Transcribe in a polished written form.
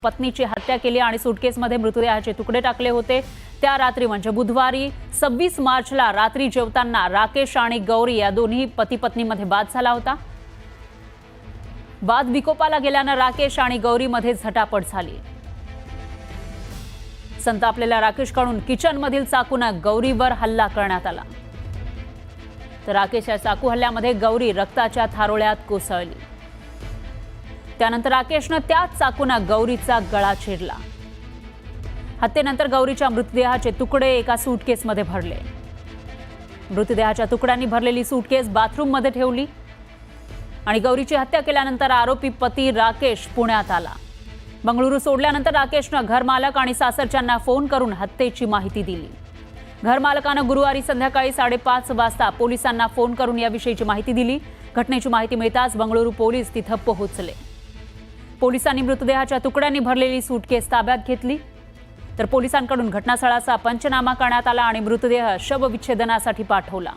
पत्नीची हत्या केली आणि सुटकेसमध्ये मृतदेहाचे तुकडे टाकले होते। त्या रात्री म्हणजे बुधवारी 26 मार्चला रात्री जेवताना राकेश आणि गौरी या दोन्ही पती पत्नीमध्ये वाद झाला होता। वाद विकोपाला गेल्याने राकेश आणि गौरीमध्ये झटापट झाली। संतापलेल्या राकेशकडून किचनमधील चाकूने गौरीवर हल्ला करण्यात आला। तर राकेशच्या चाकू हल्ल्यामध्ये गौरी रक्ताच्या थारोळ्यात कोसळली। त्यानंतर राकेशने त्याच चाकूने गौरीचा गळा चिरला। हत्येनंतर गौरीच्या मृतदेहाचे तुकडे एका सूटकेसमध्ये भरले। मृतदेहाच्या तुकड्यांनी भरलेली सूटकेस बाथरूममध्ये ठेवली आणि गौरीची हत्या केल्यानंतर आरोपी पती राकेश पुण्यात आला। बंगळुरू सोडल्यानंतर राकेशने घरमालक आणि सासरच्यांना फोन करून हत्येची माहिती दिली। घरमालकाने गुरुवारी संध्याकाळी 5:30 वाजता पोलिसांना फोन करून याविषयीची माहिती दिली। घटनेची माहिती मिळताच बंगळुरू पोलीस तिथे पोहोचले। पोलिसांनी मृतदेहाच्या तुकड्यांनी भरलेली सूटकेस ताब्यात घेतली। तर पोलिसांकडून घटनास्थळाचा पंचनामा करण्यात आला आणि मृतदेह शवविच्छेदनासाठी पाठवला।